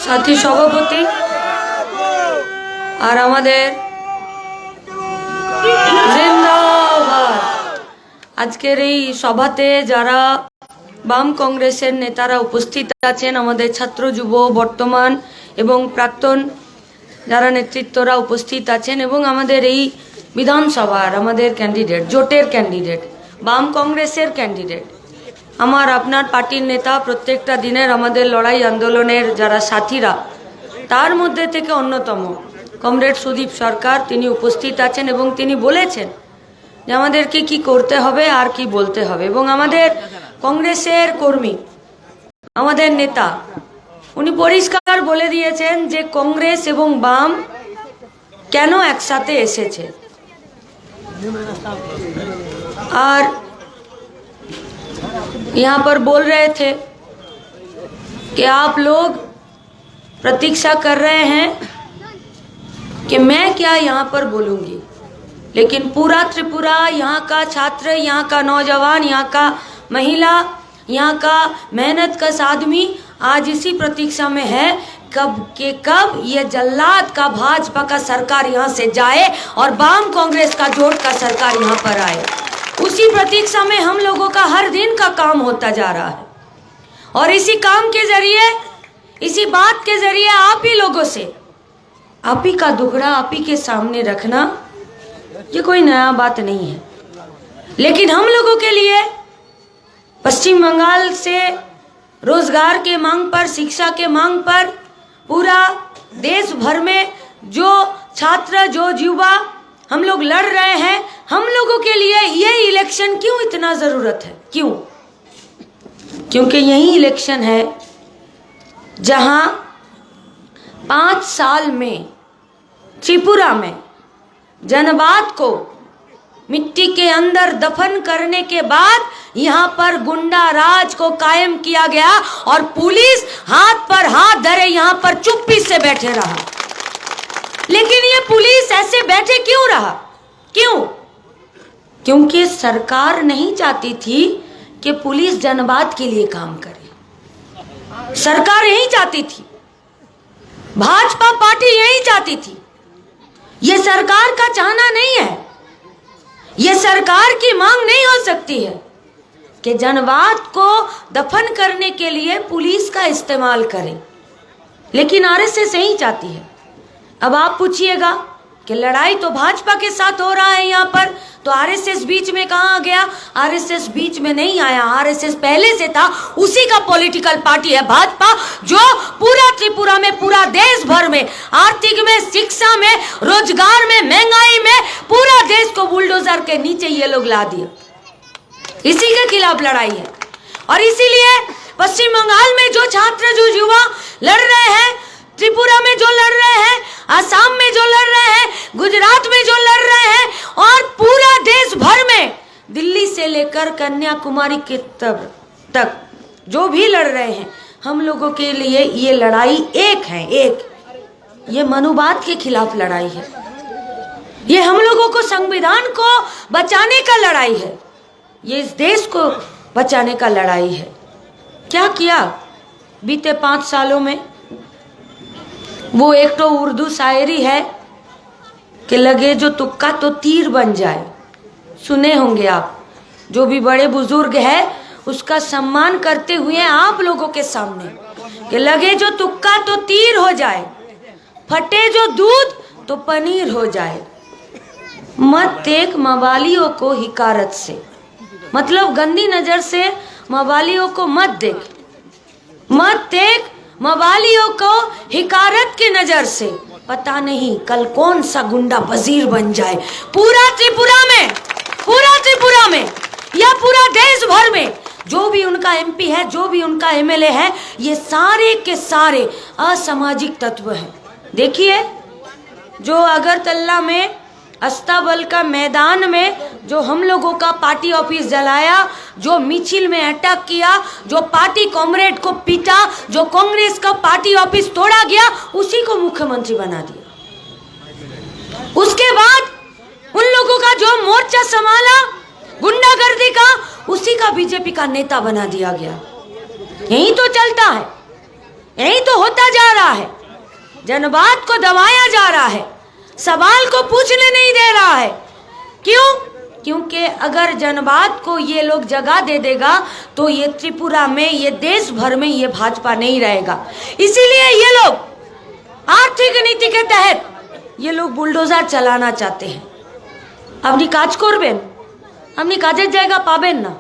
সাথী সভাপতি আর আমাদের জিন্দাবাদ। আজকের এই সভাতে যারা বাম কংগ্রেসের নেতারা উপস্থিত আছেন, আমাদের ছাত্র যুব বর্তমান এবং প্রাক্তন যারা নেতৃত্বরা উপস্থিত আছেন, এবং আমাদের এই বিধানসভার আমাদের ক্যান্ডিডেট, জোটের ক্যান্ডিডেট, বাম কংগ্রেসের ক্যান্ডিডেট, আমার আপনার পার্টির নেতা, প্রত্যেকটা দিনের আমাদের লড়াই আন্দোলনের যারা সাথীরা, তার মধ্যে থেকে অন্যতম কমরেড সুদীপ সরকার, তিনি উপস্থিত আছেন এবং তিনি বলেছেন যে আমাদেরকে কি করতে হবে আর কি বলতে হবে। এবং আমাদের কংগ্রেসের কর্মী, আমাদের নেতা, উনি পরিষ্কার বলে দিয়েছেন যে কংগ্রেস এবং বাম কেন একসাথে এসেছে। और यहाँ पर बोल रहे थे कि आप लोग प्रतीक्षा कर रहे हैं कि मैं क्या यहाँ पर बोलूँगी, लेकिन पूरा त्रिपुरा, यहाँ का छात्र, यहाँ का नौजवान, यहाँ का महिला, यहाँ का मेहनत कश आदमी आज इसी प्रतीक्षा में है कब ये जल्लाद का भाजपा का सरकार यहाँ से जाए और वाम कांग्रेस का जोट का सरकार यहाँ पर आए। उसी प्रतीक्षा में हम लोगों का हर दिन का काम होता जा रहा है, और इसी काम के जरिए, इसी बात के जरिए आप ही लोगों से, आप ही का दुखड़ा आप ही के सामने रखना ये कोई नया बात नहीं है। लेकिन हम लोगों के लिए पश्चिम बंगाल से रोजगार के मांग पर, शिक्षा के मांग पर पूरा देश भर में जो छात्र, जो युवा हम लोग लड़ रहे हैं, हम लोगों के लिए ये इलेक्शन क्यों इतना ज़रूरत है? क्यों? क्योंकि यही इलेक्शन है जहां 5 साल में त्रिपुरा में जनवाद को मिट्टी के अंदर दफन करने के बाद यहाँ पर गुंडा राज को कायम किया गया और पुलिस हाथ पर हाथ धरे यहाँ पर चुप्पी से बैठे रहा। लेकिन ये पुलिस ऐसे बैठे क्यों रहा? क्यों? क्योंकि सरकार नहीं चाहती थी कि पुलिस जनवाद के लिए काम करे। सरकार यही चाहती थी, भाजपा पार्टी यही चाहती थी। ये सरकार का चाहना नहीं है, ये सरकार की मांग नहीं हो सकती है कि जनवाद को दफन करने के लिए पुलिस का इस्तेमाल करें। लेकिन आरएसएस यही चाहती है। अब आप पूछिएगा कि लड़ाई तो भाजपा के साथ हो रहा है यहाँ पर, तो आरएसएस बीच में कहाँ आ गया? आरएसएस बीच में नहीं आया, आरएसएस पहले से था। उसी का पॉलिटिकल पार्टी है भाजपा, जो पूरा त्रिपुरा में, पूरा देश भर में, आर्थिक में, शिक्षा में, रोजगार में, महंगाई में पूरा देश को बुलडोजर के नीचे ये लोग ला दिया। इसी के खिलाफ लड़ाई है। और इसीलिए पश्चिम बंगाल में जो छात्र, जो युवा लड़ रहे हैं, त्रिपुरा में जो लड़ रहे हैं, असम में जो लड़ रहे हैं, गुजरात में जो लड़ रहे हैं, और पूरा देश भर में, दिल्ली से लेकर कन्याकुमारी के तक जो भी लड़ रहे हैं, हम लोगों के लिए ये लड़ाई एक है। एक ये मनुवाद के खिलाफ लड़ाई है, ये हम लोगों को संविधान को बचाने का लड़ाई है, ये इस देश को बचाने का लड़ाई है। क्या किया बीते 5 सालों में? वो एक तो उर्दू शायरी है कि लगे जो तुक्का तो तीर बन जाए। सुने होंगे आप, जो भी बड़े बुजुर्ग है उसका सम्मान करते हुए आप लोगों के सामने कि लगे जो तुक्का तो तीर हो जाए, फटे जो दूध तो पनीर हो जाए, मत देख मवालियों को हिकारत से। मतलब गंदी नजर से मवालियों को मत देख, मत देख मवालियों को हिकारत की नजर से, पता नहीं कल कौन सा गुंडा वजीर बन जाए। पूरा त्रिपुरा में या पूरा देश भर में जो भी उनका एमपी है, जो भी उनका एमएलए है, ये सारे के सारे असामाजिक तत्व हैं। देखिए, जो अगरतला में अस्ताबल का मैदान में जो हम लोगों का पार्टी ऑफिस जलाया, जो मिचिल में अटैक किया, जो पार्टी कॉमरेड को पीटा, जो कांग्रेस का पार्टी ऑफिस तोड़ा गया, उसी को मुख्यमंत्री बना दिया। उसके बाद उन लोगों का जो मोर्चा संभाला, गुंडागर्दी का बीजेपी का नेता बना दिया गया। यही तो चलता है, यही तो होता जा रहा है। जनवाद को दबाया जा रहा है, सवाल को पूछने नहीं दे रहा है। क्यों? क्योंकि अगर जनवाद को ये लोग जगह दे देगा तो ये त्रिपुरा में, ये देश भर में ये भाजपा नहीं रहेगा। इसीलिए ये लोग आर्थिक नीति के तहत ये लोग बुलडोजर चलाना चाहते हैं। अपनी काज करबेन, अपनी काजेर जायगा पाबेन ना।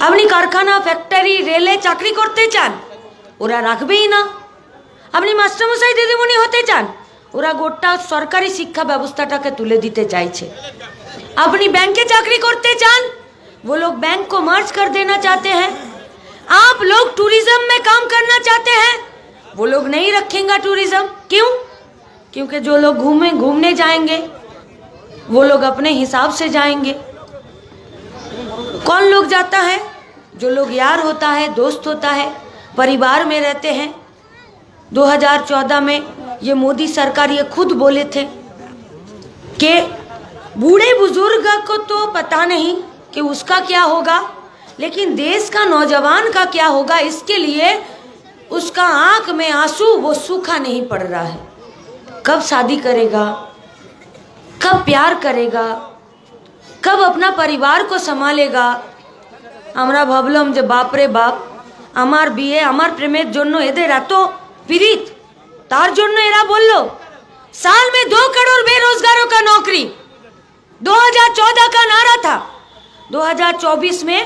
अपनी कारखाना, फैक्टरी, रेले चाकरी करते चान, ओरा राखबेई ना। अपनी मास्टरमशाई दिदिमणि होते चान, ओरा गोटा सरकारी शिक्षा व्यवस्थाटाके तुले दिते चाइछे। अपनी बैंके चाकरी करते चान, वो लोग बैंक को मर्ज कर देना चाहते हैं। आप लोग टूरिज्म में काम करना चाहते हैं, वो लोग नहीं रखेंगे टूरिज्म। क्यों? क्योंकि जो लोग घूमने जाएंगे वो लोग अपने हिसाब से जाएंगे। कौन लोग जाता है? जो लोग यार होता है, दोस्त होता है, परिवार में रहते हैं। 2014 में ये मोदी सरकार ये खुद बोले थे कि बूढ़े बुजुर्ग को तो पता नहीं कि उसका क्या होगा, लेकिन देश का नौजवान का क्या होगा, इसके लिए उसका आंख में आंसू वो सूखा नहीं पड़ रहा है। कब शादी करेगा, कब प्यार करेगा, कब अपना परिवार को संभालेगा। আমরা ভাবলাম যে বাপ রে বাপ, আমার বিয়ে আমার প্রেমের জন্য এদের এত পীড়িত, তার জন্য এরা বলল साल में 2 करोड़ बेरोजगारों का नौकरी। 2014 का नारा था, 2024 में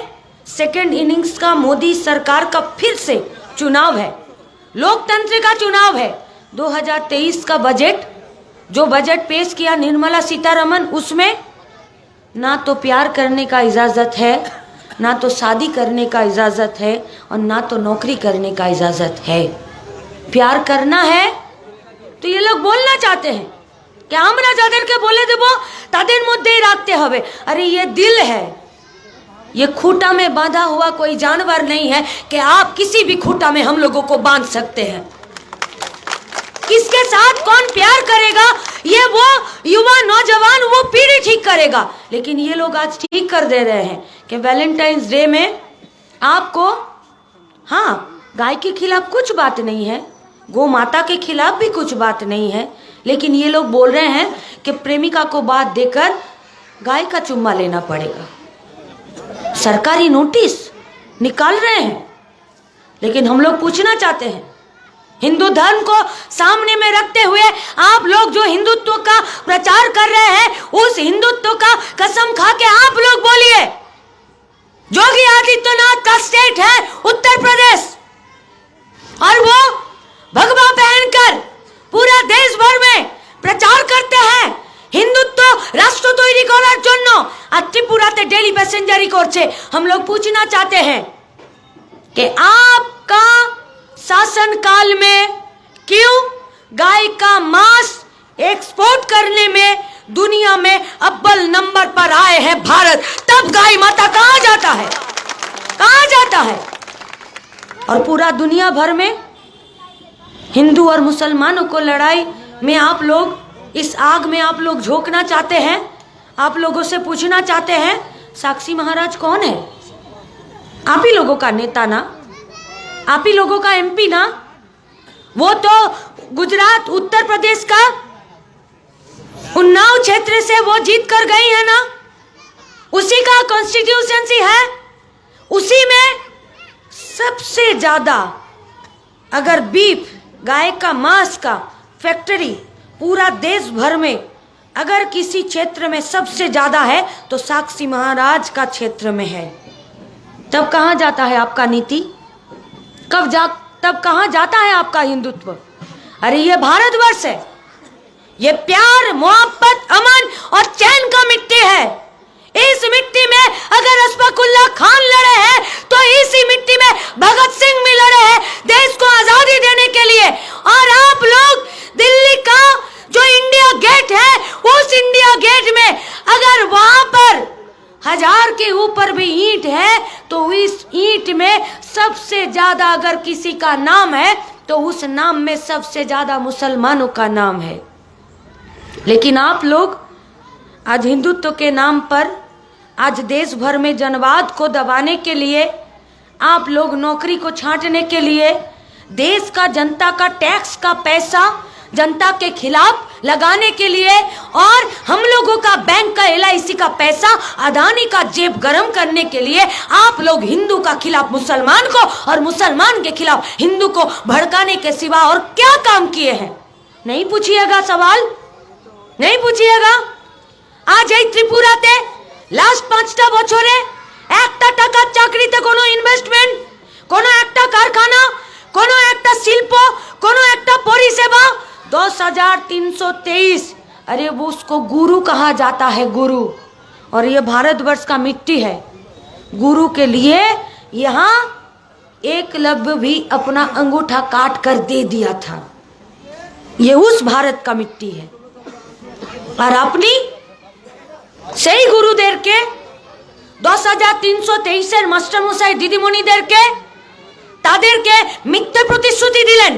सेकेंड इनिंग्स का मोदी सरकार का फिर से चुनाव है, लोकतंत्र का चुनाव है। 2023 का बजट, जो बजट पेश किया निर्मला सीतारमन, उसमें ना तो प्यार करने का इजाज़त है, ना तो शादी करने का इजाज़त है, और ना तो नौकरी करने का इजाज़त है। प्यार करना है तो ये लोग बोलना चाहते हैं कि আমরা যাদেরকে বলে দেব তাদের মধ্যেই রাখতে হবে। अरे ये दिल है, ये खूंटा में बांधा हुआ कोई जानवर नहीं है कि आप किसी भी खूंटा में हम लोगों को बांध सकते हैं। किसके साथ कौन प्यार करेगा ये वो युवा नौजवान, वो पीढ़ी ठीक करेगा। लेकिन ये लोग आज ठीक कर दे रहे हैं कि वैलेंटाइंस डे में आपको, हाँ, गाय के खिलाफ कुछ बात नहीं है, गौ माता के खिलाफ भी कुछ बात नहीं है, लेकिन ये लोग बोल रहे हैं कि प्रेमिका को बात देकर गाय का चुम्मा लेना पड़ेगा। सरकारी नोटिस निकाल रहे हैं। लेकिन हम लोग पूछना चाहते हैं, हिंदू धर्म को सामने में रखते हुए आप लोग जो हिंदुत्व का प्रचार कर रहे हैं, उस हिंदुत्व का कसम खा के आप लोग बोलिए, योगी आदित्यनाथ का स्टेट है उत्तर प्रदेश, और वो भगवा पहनकर पूरा देश भर में प्रचार करते हैं हिंदुत्व राष्ट्र तैरी करार जन्नो, और त्रिपुराते डेली पैसेंजरी करछे। हम लोग पूछना चाहते हैं कि आपका शासन काल में क्यों गाय का मांस एक्सपोर्ट करने में दुनिया में अव्वल नंबर पर आए हैं भारत, तब गाय माता कहाँ जाता है, कहाँ जाता है? और पूरा दुनिया भर में हिंदू और मुसलमानों को लड़ाई में आप लोग, इस आग में आप लोग झोंकना चाहते हैं। आप लोगों से पूछना चाहते हैं, साक्षी महाराज कौन है? आप ही लोगों का नेता ना, आप ही लोगों का एमपी ना। वो तो गुजरात, उत्तर प्रदेश का उन्नाव क्षेत्र से वो जीत कर गई है ना, उसी का कॉन्स्टिट्यूशंसी है। उसी में सबसे ज्यादा अगर बीफ, गाय का मांस का फैक्ट्री पूरा देश भर में अगर किसी क्षेत्र में सबसे ज्यादा है तो साक्षी महाराज का क्षेत्र में है। तब कहाँ जाता है आपका नीति? तब कहाँ जाता है आपका हिंदुत्व? अरे ये भारतवर्ष है, ये प्यार, मोहब्बत, अमन और चैन का मिट्टी है। इस मिट्टी में अगर अशफाकुल्लाह खान लड़े हैं तो इसी मिट्टी में भगत सिंह भी लड़े हैं देश को आजादी देने के लिए। और आप लोग दिल्ली का जो इंडिया गेट है, उस इंडिया गेट में अगर वहां पर 1000 के ऊपर भी ईंट है तो इस ईंट में सबसे ज्यादा अगर किसी का नाम है तो उस नाम में सबसे ज्यादा मुसलमानों का नाम है। लेकिन आप लोग आज हिंदुत्व के नाम पर आज देश भर में जनवाद को दबाने के लिए, आप लोग नौकरी को छांटने के लिए देश का, जनता का टैक्स का पैसा जनता के खिलाफ लगाने के लिए, और हम लोगों का बैंक का, LIC का पैसा अदानी का जेब गरम करने के लिए आप लोग हिंदू का खिलाफ मुसलमान को और मुसलमान के खिलाफ हिंदू को भड़काने के सिवा और क्या काम किए हैं? नहीं पूछिएगा सवाल, नहीं पूछिएगा। आज এই ত্রিপুরাতে লাস্ট 5টা বছরে একটা টাকা চাকরিতে কোনো ইনভেস্টমেন্ট, কোনো একটা কারখানা, কোনো একটা শিল্প, কোনো একটা পরিষেবা 10,323। अरे वो उसको गुरु कहा जाता है, गुरु। और ये भारतवर्ष का मिट्टी है। गुरु के लिए यहाँ एकलव्य भी अपना अंगूठा काट कर दे दिया था। ये उस भारत का मिट्टी है। और अपनी সেই গুরুদেরকে 10,323 মাস্টার মশাই দিদিমণিদেরকে তাদেরকে মিথ্যে প্রতিশ্রুতি দিলেন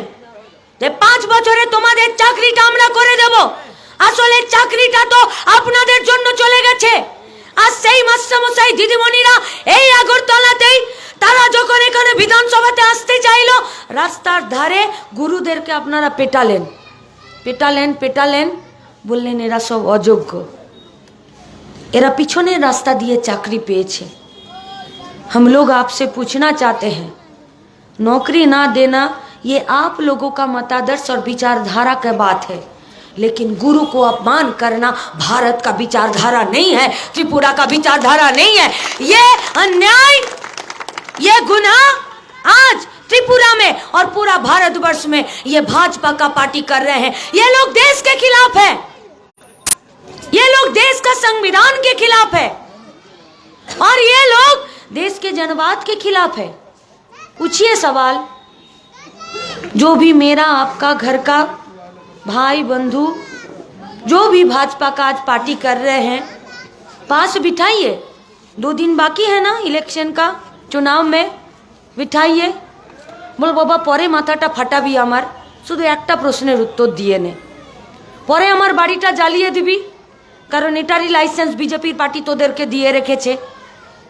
যে 5 বছরে তোমাদের চাকরিটা আমরা করে দেব। আসলে চাকরিটা তো আপনাদের জন্য চলে গেছে। আর সেই মাস্টার মশাই দিদিমণিরা এই আগরতলাতেই তারা যখন এখানে বিধানসভাতে আসতে চাইলো, রাস্তার ধারে গুরুদেরকে আপনারা পেটালেন, পেটালেন, পেটালেন, বললেন এরা সব অযোগ্য, एरा पिछने रास्ता दिए चाकरी पेचे। हम लोग आपसे पूछना चाहते हैं, नौकरी ना देना ये आप लोगों का मतादर्श और विचारधारा की बात है, लेकिन गुरु को अपमान करना भारत का विचारधारा नहीं है, त्रिपुरा का विचारधारा नहीं है। ये अन्याय, ये गुनाह आज त्रिपुरा में और पूरा भारतवर्ष में ये भाजपा का पार्टी कर रहे हैं। ये लोग देश के खिलाफ है, ये लोग देश का संविधान के खिलाफ है, और ये लोग देश के जनवाद के खिलाफ है। पूछिए सवाल, जो भी मेरा आपका घर का भाई बंधु, जो भी भाजपा का आज पार्टी कर रहे हैं, पास बिठाइए। 2 दिन बाकी है ना इलेक्शन का, चुनाव में बिठाइए। बोल बाबा परे माथाटा फाटाबी आमार, शुधु एकटा प्रश्नेर उत्तर दिए ने, परे आमार बाड़ीटा জ্বালিয়ে दिबी, कारण एटारी लाइसेंस बीजेपी पार्टी तोदेरके दिए रेखेछे।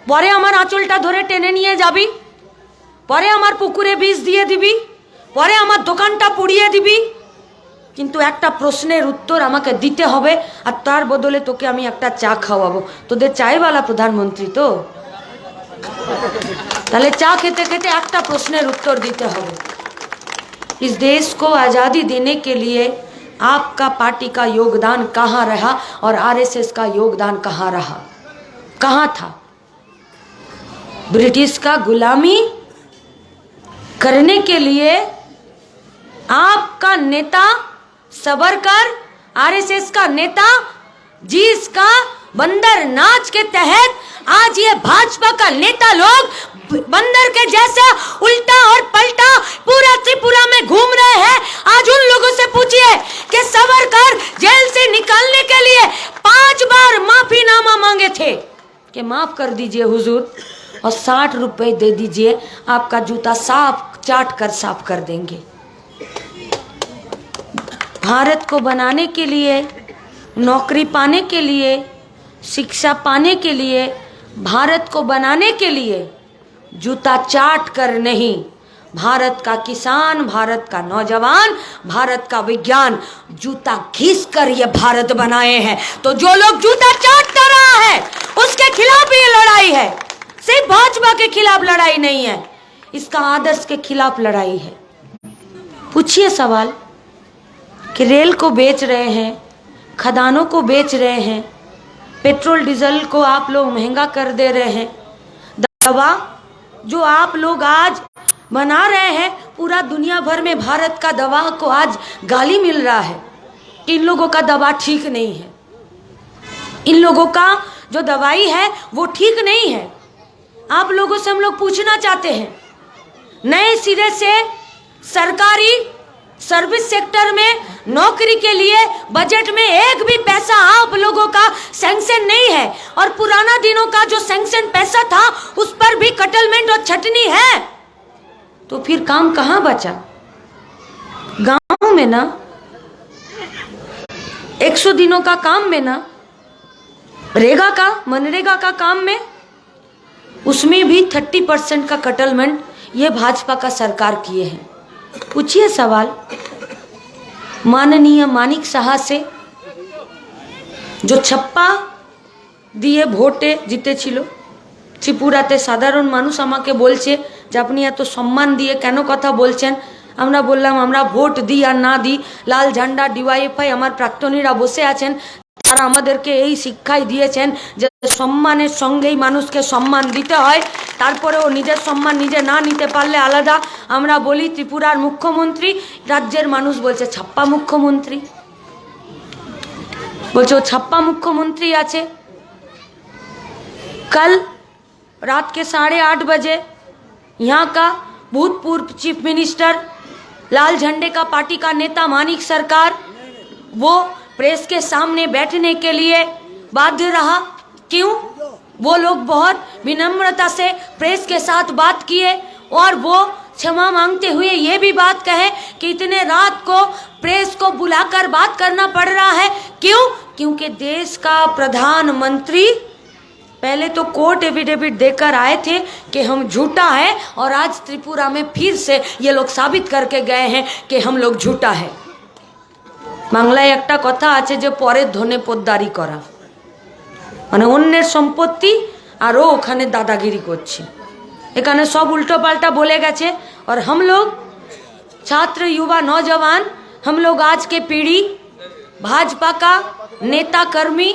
परे आमार आँचलटा धरे टेने निये जाबी, परे आमार पुकुरे बीज दिए दिबी, परे आमार दोकानटा पुड़िए दिबी, किन्तु एकटा प्रश्नेर उत्तर आमाके दिते होबे, आर तार बदले तोके आमी एकटा चा खावाबो। तोदेर चायवाला प्रधानमंत्री तो, ताहले चा खेते खेते एकटा प्रश्नेर उत्तर दिते होबे। इस देश को आज़ादी देने के लिए आपका पार्टी का योगदान कहाँ रहा और RSS का योगदान कहाँ रहा, कहाँ था? ब्रिटिश का गुलामी करने के लिए आपका नेता सावरकर, RSS का नेता, जिसका बंदर नाच के तहत आज ये भाजपा का नेता लोग बंदर के जैसा उल्टा और पलटा पूरा त्रिपुरा में घूम रहे हैं। आज उन लोगों से पूछिए कि सावरकर जेल से निकलने के लिए 5 बार माफीनामा मांगे थे कि माफ कर दीजिए हुजूर, और 60 रुपए दे दीजिए, आपका जूता साफ चाट कर साफ कर देंगे। भारत को बनाने के लिए, नौकरी पाने के लिए, शिक्षा पाने के लिए, भारत को बनाने के लिए जूता चाट कर नहीं, भारत का किसान, भारत का नौजवान, भारत का विज्ञान जूता घिस कर ये भारत बनाए हैं। तो जो लोग जूता चाट कर रहा है उसके खिलाफ ये लड़ाई है, सिर्फ भाजपा के खिलाफ लड़ाई नहीं है, इसका आदर्श के खिलाफ लड़ाई है। पूछिए सवाल कि रेल को बेच रहे हैं, खदानों को बेच रहे हैं, पेट्रोल डीजल को आप लोग महंगा कर दे रहे हैं, दवा जो आप लोग आज बना रहे हैं, पूरा दुनिया भर में भारत का दवा को आज गाली मिल रहा है कि इन लोगों का दवा ठीक नहीं है, इन लोगों का जो दवाई है वो ठीक नहीं है। आप लोगों से हम लोग पूछना चाहते हैं, नए सिरे से सरकारी सर्विस सेक्टर में नौकरी के लिए बजट में एक भी पैसा आप लोगों का सैंक्शन नहीं है, और पुराना दिनों का जो सैंक्शन पैसा था उस पर भी कटलमेंट और छटनी है, तो फिर काम कहाँ बचा? गांव में ना 100 दिनों का काम में ना रेगा का, मनरेगा का काम में उसमें भी 30% का कटलमेंट ये भाजपा का सरकार किए हैं। पूछिए सवाल माननीय मानिक साहा से, जो छप्पा দিয়ে ভোটে জিতেছিল। ত্রিপুরাতে সাধারণ মানুষ আমাকে বলছে যে আপনি এত সম্মান দিয়ে কেন কথা বলছেন। আমরা বললাম আমরা ভোট দিই আর না দিই, লাল ঝান্ডা ডিওয়াইএফআই আমার প্রাক্তনীরা বসে আছেন, তারা আমাদেরকে এই শিক্ষাই দিয়েছেন যে সম্মানের সঙ্গেই মানুষকে সম্মান দিতে হয়। তারপরেও নিজের সম্মান নিজে না নিতে পারলে আলাদা। আমরা বলি ত্রিপুরার মুখ্যমন্ত্রী, রাজ্যের মানুষ বলছে ছাপ্পা মুখ্যমন্ত্রী, বলছে ও ছাপ্পা মুখ্যমন্ত্রী আছে। कल रात के 8:30 बजे यहाँ का भूतपूर्व चीफ मिनिस्टर, लाल झंडे का पार्टी का नेता मानिक सरकार, वो प्रेस के सामने बैठने के लिए बाध्य रहा। क्यों? वो लोग बहुत विनम्रता से प्रेस के साथ बात किए और वो क्षमा मांगते हुए ये भी बात कहे कि इतने रात को प्रेस को बुलाकर बात करना पड़ रहा है। क्यों? क्योंकि देश का प्रधानमंत्री पहले तो कोर्ट एफिडेविट देकर आए थे कि हम झूठा है, और आज त्रिपुरा में फिर से ये लोग साबित करके गए हैं कि हम लोग झूठा है। बांग्लाय एकटा कथा आछे जे परेर धने पोद्दारी करा, माने अन्येर सम्पत्ति और ओ ओखाने दादागिरी करछे। एखाने सब उल्टो पाल्टा बोले गेछे, और हम लोग छात्र युवा नौजवान, हम लोग आज के पीढ़ी, भाजपा का नेता कर्मी,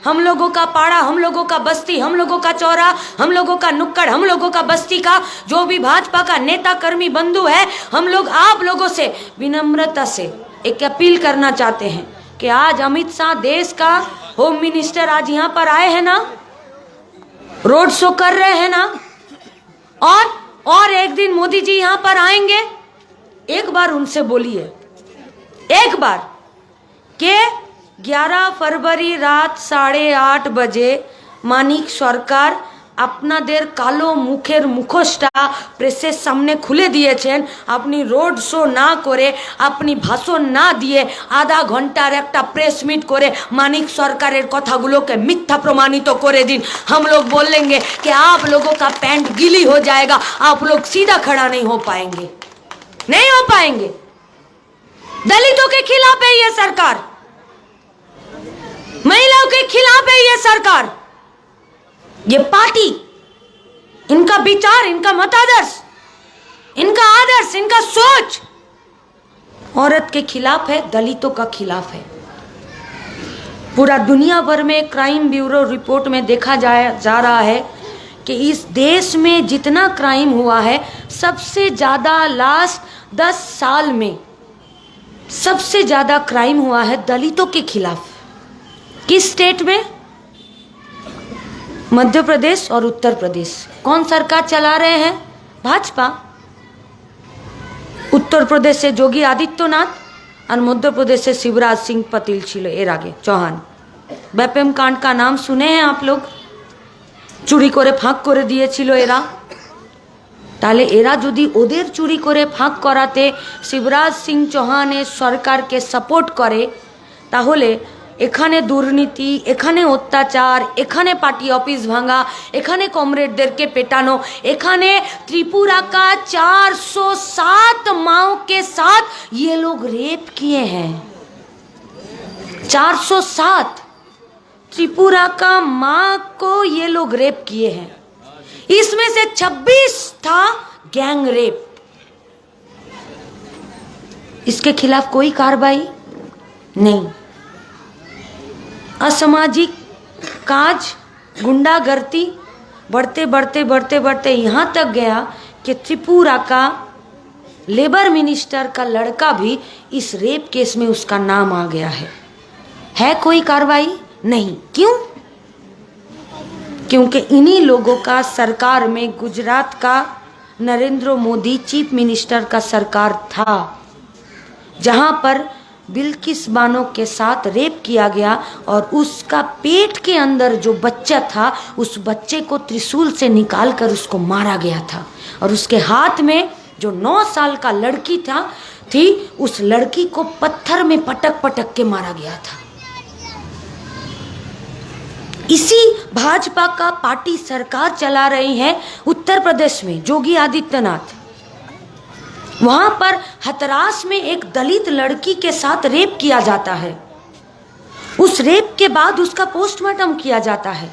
हम लोगों का पाड़ा, हम लोगों का बस्ती, हम लोगों का चौरा, हम लोगों का नुक्कड़, हम लोगों का बस्ती का जो भी भाजपा का नेता कर्मी बंधु है, हम लोग आप लोगों से विनम्रता से एक अपील करना चाहते हैं कि आज अमित शाह देश का होम मिनिस्टर आज यहाँ पर आए हैं ना, रोड शो कर रहे हैं ना, और एक दिन मोदी जी यहाँ पर आएंगे। एक बार उनसे बोलिए, एक बार के 11 फरवरी रात 8:30 बजे मानिक सरकार আপনাদের কালো মুখের মুখোশটা প্রেসের সামনে খুলে দিয়েছেন। আপনি রোড শো না করে, আপনি ভাষণ না দিয়ে আধা ঘন্টার একটা প্রেস মিট করে মানিক সরকারের কথাগুলোকে মিথ্যা প্রমাণিত করে দিন। हम लोग बोलेंगे कि आप लोगों का पैंट गीली हो जाएगा, आप लोग सीधा खड़ा नहीं हो पाएंगे, नहीं हो पाएंगे। दलितों के खिलाफ है ये सरकार, महिलाओं के खिलाफ है ये सरकार, ये पार्टी, इनका विचार, इनका मतादर्श, इनका आदर्श, इनका सोच औरत के खिलाफ है, दलितों का खिलाफ है। पूरा दुनिया भर में क्राइम ब्यूरो रिपोर्ट में देखा जा रहा है कि इस देश में जितना क्राइम हुआ है, सबसे ज़्यादा लास्ट 10 साल में सबसे ज़्यादा क्राइम हुआ है दलितों के खिलाफ। किस स्टेट में? मध्य प्रदेश और उत्तर प्रदेश। कौन सरकार चला रहे हैं? भाजपा। उत्तर प्रदेश से योगी आदित्यनाथ और मध्य प्रदेश से शिवराज सिंह पटेल छिलो एर आगे चौहान। बैपम कांड का नाम सुने हैं आप लोग? चुरी करे फाँक करे दिएछिलो एरा। ताहले एरा यदि ओदेर चुरी करे फाँक कराते शिवराज सिंह चौहानेर सरकारके सपोर्ट करे, ताहले এখানে দুর্নীতি, এখানে অত্যাচার, এখানে পার্টি অফিস ভাঙা, এখানে কমরেডদেরকে পেটানো, এখানে त्रिपुरा का 407 माओ के साथ ये लोग रेप किए हैं। 407 त्रिपुरा का माँ को ये लोग रेप किए हैं। इसमें से 26 था गैंग रेप। इसके खिलाफ कोई कार्रवाई नहीं। असामाजिक काज, गुंडागर्दी बढ़ते बढ़ते बढ़ते बढ़ते यहाँ तक गया कि त्रिपुरा का लेबर मिनिस्टर का लड़का भी इस रेप केस में उसका नाम आ गया है कोई कार्रवाई नहीं। क्यों? क्योंकि इन्हीं लोगों का सरकार में गुजरात का नरेंद्र मोदी चीफ मिनिस्टर का सरकार था, जहाँ पर बिल्किस बानो के साथ रेप किया गया और उसका पेट के अंदर जो बच्चा था उस बच्चे को त्रिशूल से निकालकर उसको मारा गया था, और उसके हाथ में जो 9 साल का लड़की थी उस लड़की को पत्थर में पटक पटक के मारा गया था। इसी भाजपा का पार्टी सरकार चला रही है उत्तर प्रदेश में योगी आदित्यनाथ। वहां पर हथरास में एक दलित लड़की के साथ रेप किया जाता है। उस रेप के बाद उसका पोस्टमार्टम किया जाता है।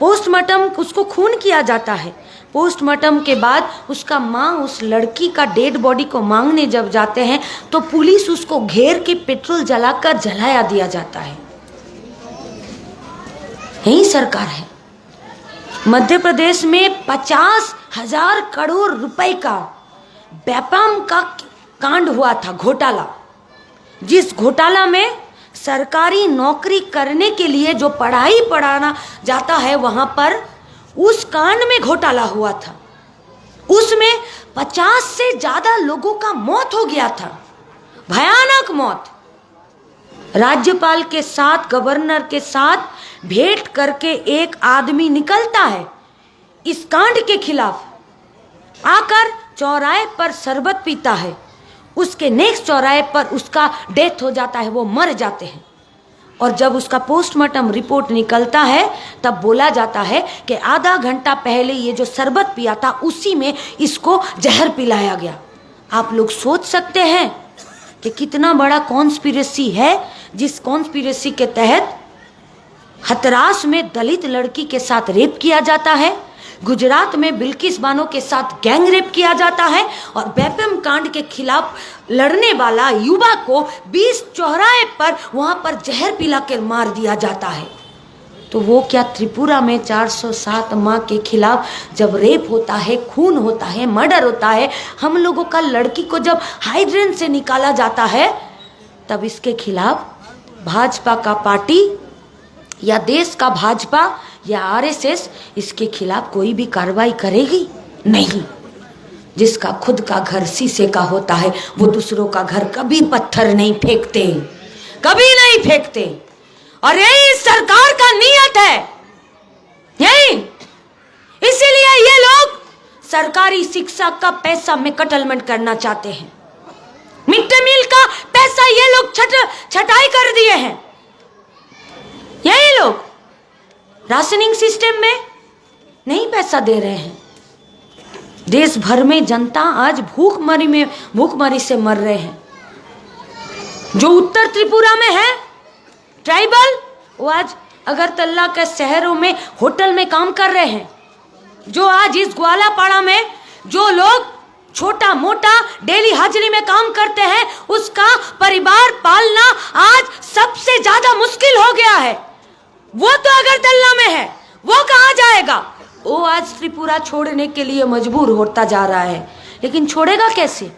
पोस्टमार्टम उसको खून किया जाता है। पोस्टमार्टम के बाद उसका माँ उस लड़की का डेड बॉडी को मांगने जब जाते हैं तो पुलिस उसको घेर के पेट्रोल जलाकर जलाया दिया जाता है। यही सरकार है। मध्य प्रदेश में 50,000 करोड़ रुपए का व्यापम का कांड हुआ था, घोटाला। जिस घोटाला में सरकारी नौकरी करने के लिए जो पढ़ाई पढ़ाना जाता है वहां पर उस कांड में घोटाला हुआ था। उसमें 50 से ज्यादा लोगों का मौत हो गया था, भयानक मौत। राज्यपाल के साथ, गवर्नर के साथ भेंट करके एक आदमी निकलता है इस कांड के खिलाफ, आकर चौराहे पर शरबत पीता है। उसके नेक्स्ट चौराहे पर उसका डेथ हो जाता है, वो मर जाते हैं। और जब उसका पोस्टमार्टम रिपोर्ट निकलता है तब बोला जाता है कि आधा घंटा पहले ये जो शरबत पिया था उसी में इसको जहर पिलाया गया। आप लोग सोच सकते हैं कि कितना बड़ा कॉन्स्पिरेसी है, जिस कॉन्स्पिरेसी के तहत हथरास में दलित लड़की के साथ रेप किया जाता है, गुजरात में बिल्किस बानो के साथ गैंग रेप किया जाता है और वेपम कांड के खिलाफ लड़ने वाला युवा को 20 चौराहे पर वहां पर जहर पिला कर मार दिया जाता है। तो वो क्या त्रिपुरा में 407 माँ के खिलाफ जब रेप होता है, खून होता है, मर्डर होता है, हम लोगों का लड़की को जब हाइड्रेन से निकाला जाता है, तब इसके खिलाफ भाजपा का पार्टी या देश का भाजपा या आरएसएस इसके खिलाफ कोई भी कार्रवाई करेगी नहीं। जिसका खुद का घर शीशे का होता है वो दूसरों का घर कभी पत्थर नहीं फेंकते, कभी नहीं फेंकते। और यही सरकार का नियत है, यही। इसीलिए ये लोग सरकारी शिक्षा का पैसा में कटलमेंट करना चाहते हैं। मिड डे मील का पैसा ये लोग छटाई कर दिए हैं। यही लोग राशनिंग सिस्टम में नहीं पैसा दे रहे हैं। देश भर में जनता आज भूखमरी से मर रहे हैं। जो उत्तर त्रिपुरा में है ट्राइबल, वो आज अगरतला के शहरों में होटल में काम कर रहे हैं। जो आज इस ग्वालापाड़ा में जो लोग छोटा मोटा डेली हाजिरी में काम करते हैं, उसका परिवार पालना आज सबसे ज्यादा मुश्किल हो गया है। वो तो अगरतला में है, वो कहाँ जाएगा? वो आज त्रिपुरा छोड़ने के लिए मजबूर होता जा रहा है। लेकिन छोड़ेगा कैसे?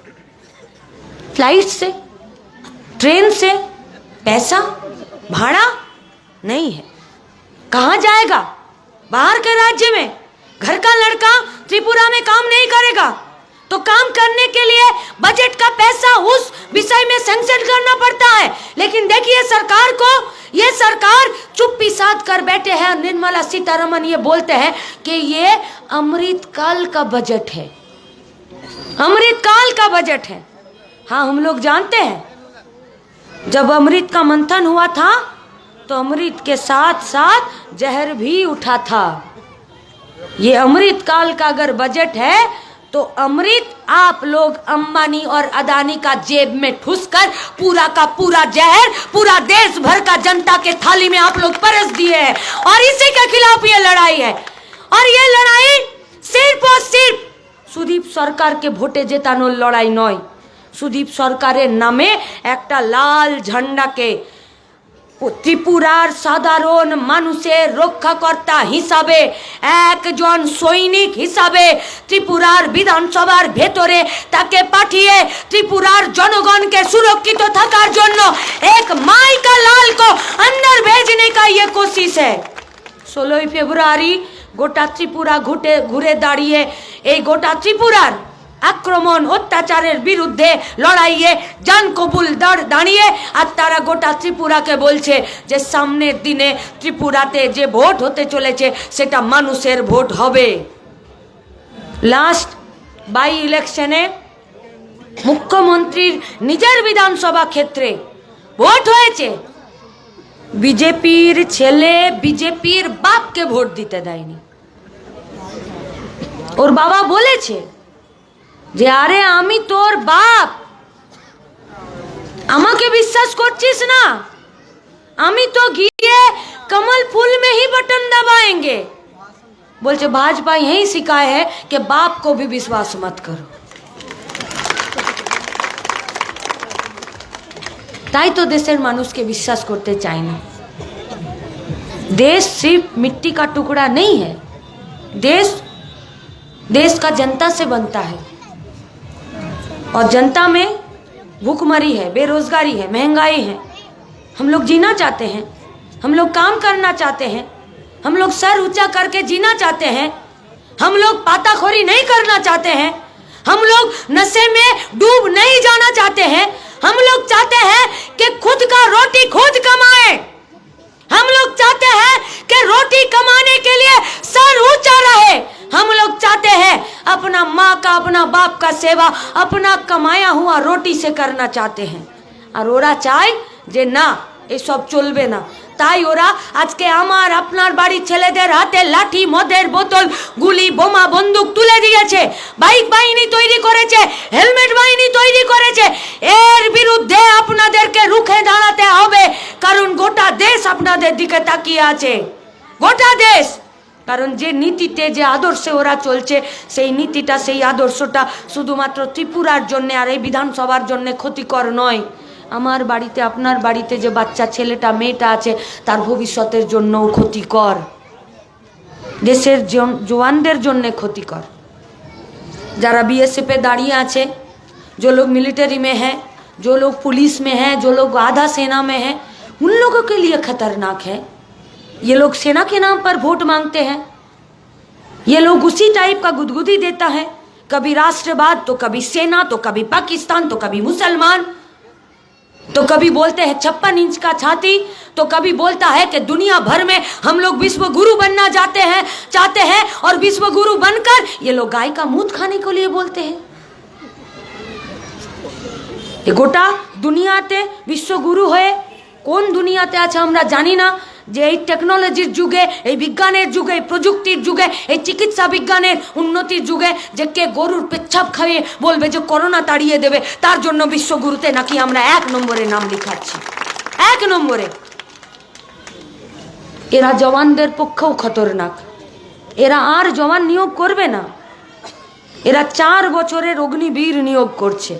फ्लाइट से, ट्रेन से? पैसा भाड़ा नहीं है, कहाँ जाएगा? बाहर के राज्य में। घर का लड़का त्रिपुरा में काम नहीं करेगा तो काम करने के लिए बजट का पैसा उस विषय में सैंक्शन करना पड़ता है। लेकिन देखिए सरकार को, ये सरकार चुप्पी साध कर बैठे हैं। निर्मला सीतारमण ये बोलते हैं कि ये अमृतकाल का बजट है, अमृतकाल का बजट है। हाँ, हम लोग जानते हैं जब अमृत का मंथन हुआ था तो अमृत के साथ साथ जहर भी उठा था। ये अमृतकाल का अगर बजट है तो अमृत आप लोग अंबानी और अदानी का जेब में ठुसकर पूरा का पूरा जहर पूरा देश भर का जनता के थाली में आप लोग परस दिए हैं। और इसी के खिलाफ ये लड़ाई है। और ये लड़ाई सिर्फ और सिर्फ सुदीप सरकार के भोटे जेतानो लड़ाई नय। सुदीप सरकारेर नामे एकटा लाल झंडा के त्रिपुरार साधारण मानुषेर रक्षाकर्ता हिसाबे एकजन सैनिक हिसाबे त्रिपुरार विधानसभार भेतरे ताके पाठिए त्रिपुरार जनगण के सुरक्षित थाकार जन्य एक माई का लाल को अंदर भेजने का ये कोशिश है। 16 फेब्रुआरी गोटा त्रिपुरा घुरे दाड़िए ए गोटा त्रिपुरार आक्रमण अत्याचारेर बिरुद्धे लड़ाइए जान कबुल दाड़िए और तारा गोटा त्रिपुरा के बोलछे जे सामनेर दिने त्रिपुराते जे भोट होते चलेछे सेटा मानुषेर भोट होबे। लास्ट बाई इलेक्शने मुख्यमंत्रीर निजेर विधानसभा क्षेत्रे भोट होयेछे বিজেপির ছেলে বিজেপির বাপকে ভোট দিতে দেয়নি। ওর বাবা বলেছে যে আরে আমি তোর বাপ, আমাকে বিশ্বাস করছিস না, আমি तो गए कमल फूल में ही बटन दबाएंगे। बोलते भाजपा यही सिखाया है कि बाप को भी विश्वास मत करो। ताई तो देशेर मानुष के विश्वास करते चाय ना। देश सिर्फ मिट्टी का टुकड़ा नहीं है, देश का जनता से बनता है और जनता में भूखमरी है, बेरोजगारी है, महंगाई है। हम लोग जीना चाहते हैं, हम लोग काम करना चाहते हैं, हम लोग सर ऊंचा करके जीना चाहते हैं, हम लोग पाताखोरी नहीं करना चाहते हैं, हम लोग नशे में डूब नहीं जाना चाहते हैं, हम लोग चाहते हैं कि खुद का रोटी खुद कमाए, हम लोग चाहते हैं कि रोटी कमाने के लिए सर ऊंचा रहे, हम लोग चाहते हैं अपना माँ का अपना बाप का सेवा अपना कमाया हुआ रोटी से करना चाहते हैं। और ओरा चाय जे ना ये सब चलबे ना, তাই ওরা আজকে আমার আপনার বাড়ির ছেলেদের হাতে লাঠি মদের বোতল গুলি বোমা বন্দুক তুলে দিয়েছে, বাইক বাহিনী তৈরি করেছে, হেলমেট বাহিনী তৈরি করেছে। এর বিরুদ্ধে আপনাদেরকে রুখে দাঁড়াতে হবে, কারণ গোটা দেশ আপনাদের দিকে তাকিয়ে আছে, গোটা দেশ। কারণ যে নীতিতে যে আদর্শে ওরা চলছে সেই নীতিটা সেই আদর্শটা শুধুমাত্র ত্রিপুরার জন্য আর এই বিধানসভার জন্য ক্ষতিকর নয়, আমার বাড়িতে আপনার বাড়িতে যে বাচ্চা ছেলেটা মেয়েটা আছে তার ভবিষ্যতের জন্যও ক্ষতিকর, দেশের জওয়ানদের জন্য ক্ষতিকর। যারা बीएसएफ पे दाঁড়িয়ে আছে, जो लोग मिलिट्री में है, जो लोग पुलिस में है, जो लोग आधा सेना में है, उन लोगों के लिए खतरनाक है। ये लोग सेना के नाम पर वोट मांगते हैं, ये लोग उसी टाइप का गुदगुदी देता है, कभी राष्ट्रवाद तो कभी सेना तो कभी पाकिस्तान तो कभी मुसलमान, तो कभी बोलते हैं 56 इंच का छाती, तो कभी बोलता है कि दुनिया भर में हम लोग विश्व गुरु बनना चाहते हैं और विश्व गुरु बनकर ये लोग गाय का मूत खाने के लिए बोलते हैं। ये गोटा दुनियाते विश्व गुरु है কোন দুনিয়াতে আছে আমরা জানি না, যে এই টেকনোলজির যুগে, এই বিজ্ঞানের যুগে, এই প্রযুক্তির যুগে, এই চিকিৎসা বিজ্ঞানের উন্নতির যুগে যে কে গরুর পেচ্ছাপ খাইয়ে বলবে যে করোনা তাড়িয়ে দেবে, তার জন্য বিশ্বগুরুতে নাকি আমরা 1 নম্বরে নাম লিখাচ্ছি, 1 নম্বরে। এরা জওয়ানদের পক্ষেও খতরনাক, এরা আর জওয়ান নিয়োগ করবে না, এরা 4 বছরের অগ্নিবীর নিয়োগ করছে।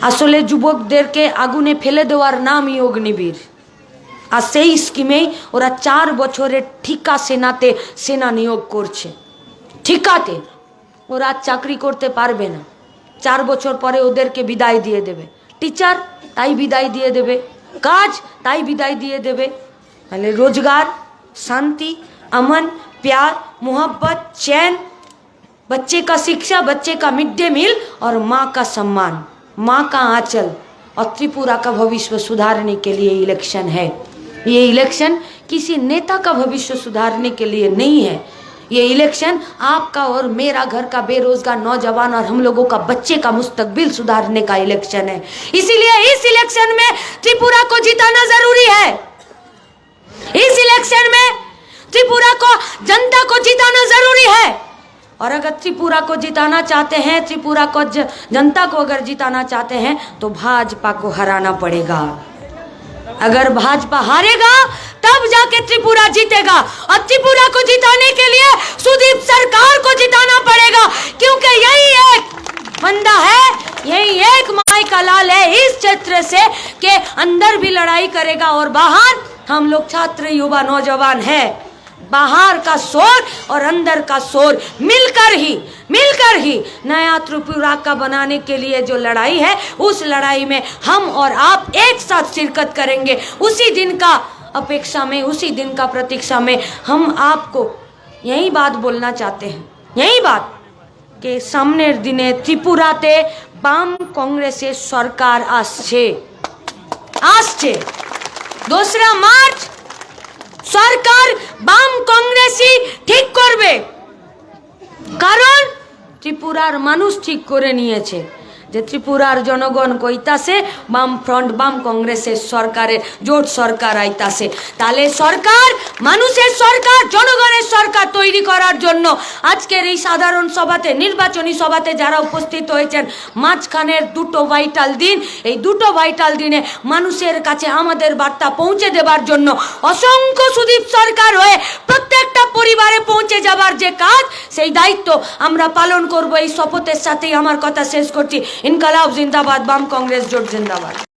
আসলে যুবকদেরকে আগুনে ফেলে দেওয়ার নামই অগ্নিবীর, আর সেই স্কিমেই ওরা 4 বছরের ঠিকা সেনাতে সেনা নিয়োগ করছে। ঠিকাতে ওরা চাকরি করতে পারবে না, 4 বছর পরে ওদেরকে বিদায় দিয়ে দেবে। টিচার তাই বিদায় দিয়ে দেবে, কাজ তাই বিদায় দিয়ে দেবে। তাহলে रोजगार, शांति, अमन, प्यार, मोहब्बत, चैन, बच्चे का शिक्षा, बच्चे का मिड डे मील और माँ का सम्मान, माँ का आंचल और त्रिपुरा का भविष्य सुधारने के लिए इलेक्शन है। ये इलेक्शन किसी नेता का भविष्य सुधारने के लिए नहीं है, ये इलेक्शन आपका और मेरा घर का बेरोजगार नौजवान और हम लोगों का बच्चे का मुस्तकबिल सुधारने का इलेक्शन है। इसीलिए इस इलेक्शन में त्रिपुरा को जिताना जरूरी है, इस इलेक्शन में त्रिपुरा को जनता को जिताना जरूरी है। और अगर त्रिपुरा को जिताना चाहते हैं, त्रिपुरा को जनता को अगर जिताना चाहते हैं तो भाजपा को हराना पड़ेगा। अगर भाजपा हारेगा तब जाके त्रिपुरा जीतेगा, और त्रिपुरा को जिताने के लिए सुदीप सरकार को जिताना पड़ेगा, क्योंकि यही एक बंदा है, यही एक माई का लाल है इस क्षेत्र से के अंदर भी लड़ाई करेगा और बाहर हम लोग छात्र युवा नौजवान है। बाहर का शोर और अंदर का शोर मिलकर ही नया त्रिपुरा का बनाने के लिए जो लड़ाई है, उस लड़ाई में हम और आप एक साथ शिरकत करेंगे। उसी दिन का अपेक्षा में, उसी दिन का प्रतीक्षा में हम आपको यही बात बोलना चाहते हैं, यही बात कि सामনের দিনে ত্রিপুরাতে বাম কংগ্রেসের সরকার আসছে। 2 মার্চ সরকার বাম কংগ্রেসই ঠিক করবে, কারণ ত্রিপুরার মানুষ ঠিক করে নিয়েছে যে ত্রিপুরার জনগণ কইতাছে বাম ফ্রন্ট বাম কংগ্রেসের সরকারের জোট সরকার আইতাছে, তাহলে সরকার মানুষের সরকার জনগণের সরকার তৈরি করার জন্য আজকের এই সাধারণ সভাতে নির্বাচনী সভাতে যারা উপস্থিত হয়েছেন, মাঝখানের দুটো ভাইটাল দিন, এই দুটো ভাইটাল দিনে মানুষের কাছে আমাদের বার্তা পৌঁছে দেবার জন্য অসংখ্য সুদীপ সরকার হয়ে প্রত্যেকটা পরিবারে পৌঁছে যাবার যে কাজ, সেই দায়িত্ব আমরা পালন করব। এই শপথের সাথেই আমার কথা শেষ করছি। ইনকালাব জিন্দাবাদ, বাম কংগ্রেস জোট জিন্দাবাদ।